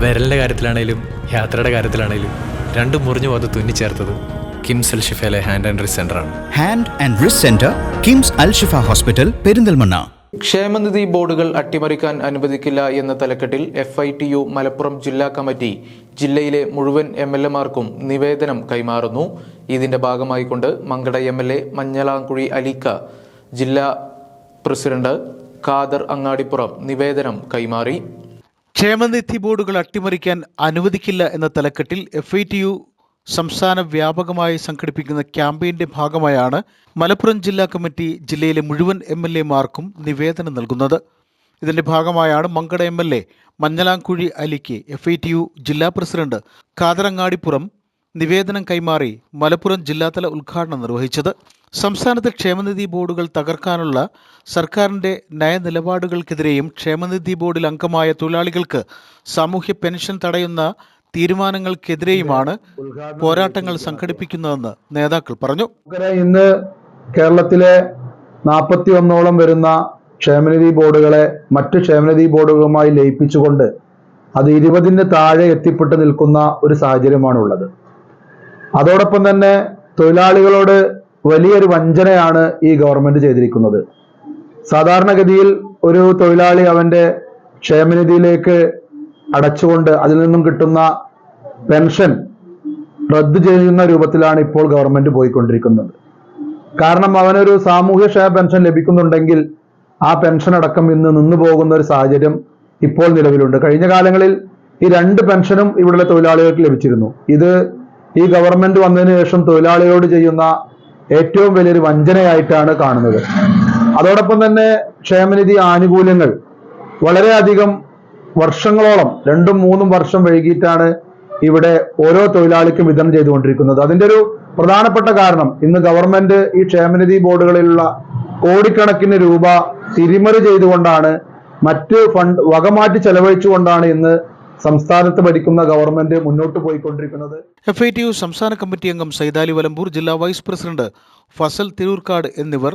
വിരലിൻ്റെ കാര്യത്തിലാണേലും യാത്രയുടെ കാര്യത്തിലാണേലും രണ്ടും മുറിഞ്ഞു പോകാതെ തുന്നിച്ചേർത്തത് കിംസ് അൽ ഷിഫയിലെ ഹാൻഡ് ആൻഡ് റിസ്റ്റ് സെൻ്ററാണ്. Hand and wrist centre, KIMS Al Shifa hospital, Perinthalmanna. ക്ഷേമനിധി ബോർഡുകൾ അട്ടിമറിക്കാൻ അനുവദിക്കില്ല എന്ന തലക്കെട്ടിൽ FITU മലപ്പുറം ജില്ലാ കമ്മിറ്റി ജില്ലയിലെ മുഴുവൻ MLA-മാർക്കും നിവേദനം കൈമാറുന്നു. ഇതിന്റെ ഭാഗമായിക്കൊണ്ട് മങ്കട MLA മഞ്ഞളാംകുഴി അലിക്ക ജില്ലാ പ്രസിഡന്റ് ഖാദർ അങ്ങാടിപ്പുറം നിവേദനം കൈമാറി. ക്ഷേമനിധി ബോർഡുകൾ അട്ടിമറിക്കാൻ അനുവദിക്കില്ല എന്ന തലക്കെട്ടിൽ FITU സംസ്ഥാന വ്യാപകമായി സംഘടിപ്പിക്കുന്ന ക്യാമ്പയിന്റെ ഭാഗമായാണ് മലപ്പുറം ജില്ലാ കമ്മിറ്റി ജില്ലയിലെ മുഴുവൻ MLA-മാർക്കും നിവേദനം നൽകുന്നത്. ഇതിന്റെ ഭാഗമായാണ് മങ്കട MLA മഞ്ഞളാംകുഴി അലിക്ക് FITU ജില്ലാ പ്രസിഡന്റ് ഖാദറങ്ങാടിപ്പുറം നിവേദനം കൈമാറി മലപ്പുറം ജില്ലാതല ഉദ്ഘാടനം നിർവഹിച്ചത്. സംസ്ഥാനത്തെ ക്ഷേമനിധി ബോർഡുകൾ തകർക്കാനുള്ള സർക്കാരിന്റെ നയനിലപാടുകൾക്കെതിരെയും ക്ഷേമനിധി ബോർഡിൽ അംഗമായ തൊഴിലാളികൾക്ക് സാമൂഹ്യ പെൻഷൻ തടയുന്ന തീരുമാനങ്ങൾക്കെതിരെയുമാണ് പോരാട്ടങ്ങൾ സംഘടിപ്പിക്കുന്നതെന്ന് നേതാക്കൾ പറഞ്ഞു. ഇന്ന് കേരളത്തിലെ 41ഓളം വരുന്ന ക്ഷേമനിധി ബോർഡുകളെ മറ്റ് ക്ഷേമനിധി ബോർഡുകളുമായി ലയിപ്പിച്ചുകൊണ്ട് അത് 20-ന് താഴെ എത്തിപ്പെട്ട് നിൽക്കുന്ന ഒരു സാഹചര്യമാണുള്ളത്. അതോടൊപ്പം തന്നെ തൊഴിലാളികളോട് വലിയൊരു വഞ്ചനയാണ് ഈ ഗവൺമെന്റ് ചെയ്തിരിക്കുന്നത്. സാധാരണഗതിയിൽ ഒരു തൊഴിലാളി അവന്റെ ക്ഷേമനിധിയിലേക്ക് അടച്ചുകൊണ്ട് അതിൽ നിന്നും കിട്ടുന്ന പെൻഷൻ റദ്ദു ചെയ്യുന്ന രൂപത്തിലാണ് ഇപ്പോൾ ഗവൺമെന്റ് പോയിക്കൊണ്ടിരിക്കുന്നത്. കാരണം അവനൊരു സാമൂഹ്യക്ഷേമ പെൻഷൻ ലഭിക്കുന്നുണ്ടെങ്കിൽ ആ പെൻഷൻ അടക്കം ഇന്ന് നിന്നു പോകുന്ന ഒരു സാഹചര്യം ഇപ്പോൾ നിലവിലുണ്ട്. കഴിഞ്ഞ കാലങ്ങളിൽ ഈ 2 പെൻഷനും ഇവിടുത്തെ തൊഴിലാളികൾക്ക് ലഭിച്ചിരുന്നു. ഇത് ഈ ഗവൺമെന്റ് വന്നതിന് ശേഷം തൊഴിലാളികളോട് ചെയ്യുന്ന ഏറ്റവും വലിയൊരു വഞ്ചനയായിട്ടാണ് കാണുന്നത്. അതോടൊപ്പം തന്നെ ക്ഷേമനിധി ആനുകൂല്യങ്ങൾ വളരെയധികം വർഷങ്ങളോളം 2-3 വർഷം വൈകിട്ടാണ് ഇവിടെ ഓരോ തൊഴിലാളിക്കും വിതരണം ചെയ്തുകൊണ്ടിരിക്കുന്നത്. അതിന്റെ ഒരു പ്രധാനപ്പെട്ട കാരണം ഇന്ന് ഗവൺമെന്റ് ഈ ക്ഷേമനിധി ബോർഡുകളിലുള്ള കോടിക്കണക്കിന് രൂപ തിരിമറി ചെയ്തുകൊണ്ടാണ്, മറ്റ് ഫണ്ട് വകമാറ്റി ചെലവഴിച്ചുകൊണ്ടാണ് ഇന്ന് സംസ്ഥാനത്ത് ഭരിക്കുന്ന ഗവൺമെന്റ് മുന്നോട്ട് പോയിക്കൊണ്ടിരിക്കുന്നത്. FITU സംസ്ഥാന കമ്മിറ്റി അംഗം സൈദാലി വലമ്പൂർ, ജില്ലാ വൈസ് പ്രസിഡന്റ് ഫസൽ തിരൂർക്കാട് എന്നിവർ